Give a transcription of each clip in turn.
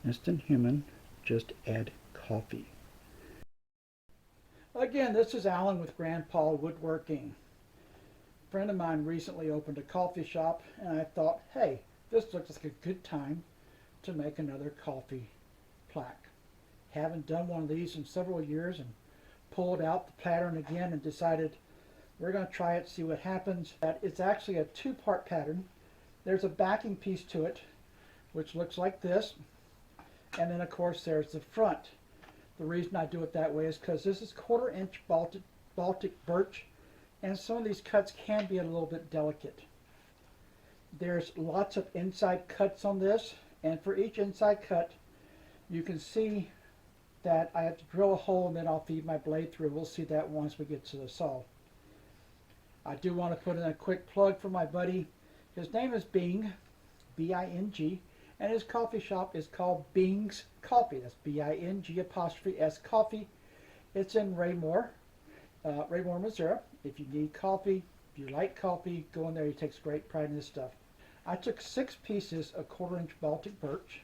Instant human, just add coffee. Again, this is Alan with Grandpa Woodworking. A friend of mine recently opened a coffee shop, and I thought, hey, this looks like a good time to make another coffee plaque. Haven't done one of these in several years and pulled out the pattern again and decided we're going to try it, see what happens. It's actually a two-part pattern. There's a backing piece to it, which looks like this. And then, of course, there's the front. The reason I do it that way is because this is 1/4 inch Baltic birch, and some of these cuts can be a little bit delicate. There's lots of inside cuts on this, and for each inside cut, you can see that I have to drill a hole and then I'll feed my blade through. We'll see that once we get to the saw. I do want to put in a quick plug for my buddy. His name is Bing, B-I-N-G. And his coffee shop is called Bing's Coffee. That's B-I-N-G'(S) Coffee. It's in Raymore, Missouri. If you need coffee, if you like coffee, go in there. He takes great pride in his stuff. I took 6 pieces of 1/4 inch Baltic birch,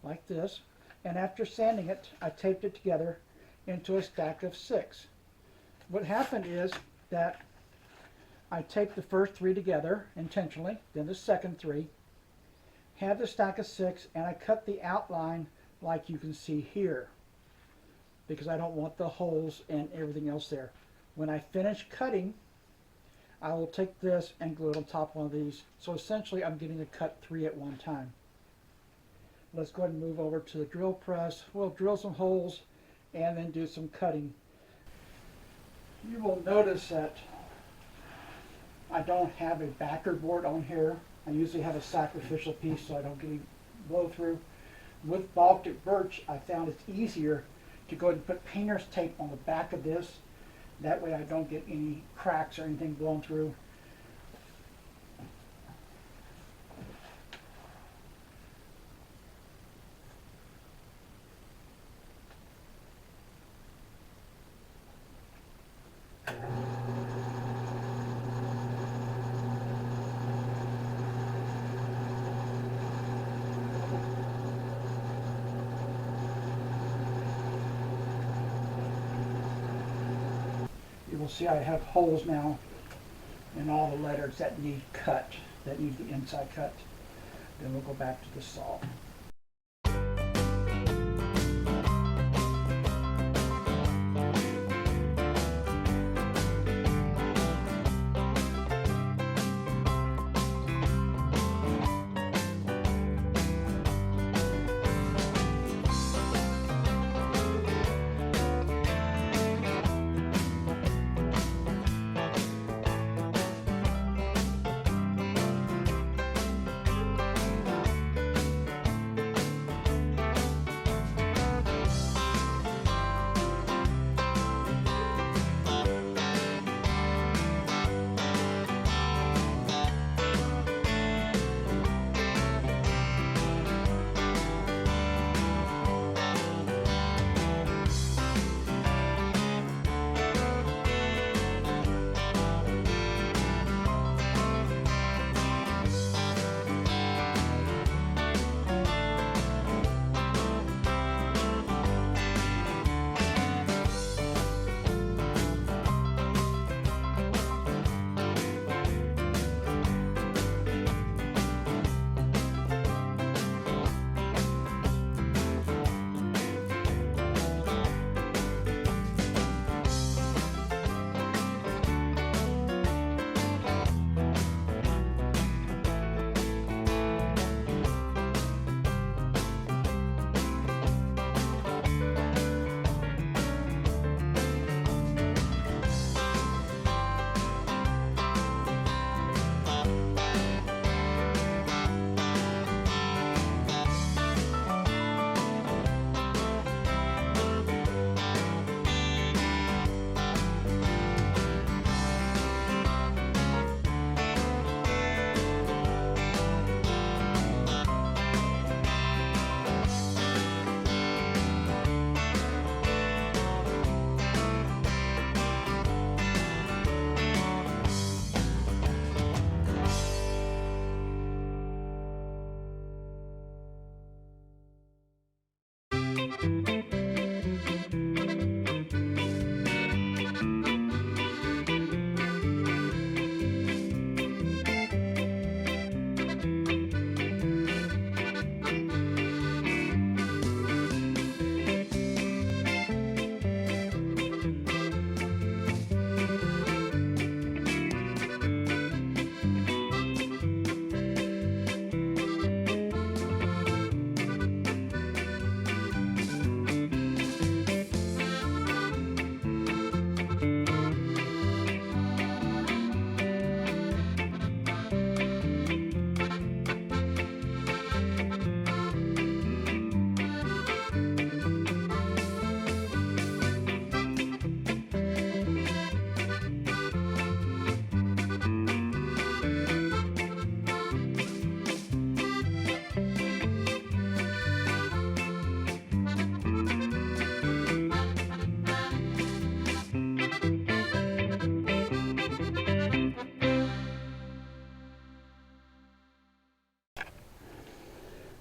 like this, and after sanding it, I taped it together into a stack of 6. What happened is that I taped the first 3 together intentionally, then the second 3. Have the stack of 6, and I cut the outline like you can see here because I don't want the holes and everything else there. When I finish cutting, I will take this and glue it on top of one of these. So essentially I'm getting to cut 3 at one time. Let's go ahead and move over to the drill press. We'll drill some holes and then do some cutting. You will notice that I don't have a backer board on here. I usually have a sacrificial piece so I don't get any blow through. With Baltic birch, I found it's easier to go ahead and put painter's tape on the back of this. That way I don't get any cracks or anything blown through. You will see I have holes now in all the letters that need cut, that need the inside cut. Then we'll go back to the saw.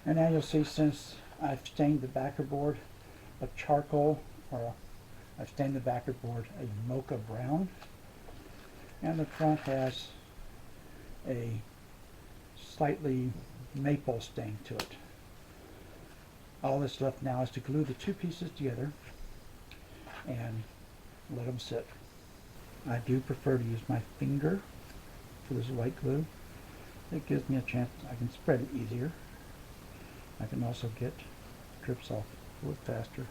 And now you'll see, since I've stained the backer board a charcoal, or I've stained the backer board a mocha brown, and the front has a slightly maple stain to it. All that's left now is to glue the two pieces together and let them sit. I do prefer to use my finger for this white glue. It gives me a chance, I can spread it easier. I can also get drips off a little faster.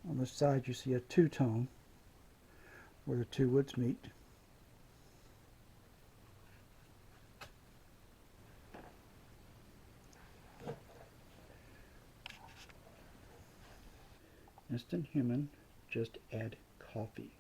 On the side you see a two-tone where the two woods meet. Instant Human, just add coffee.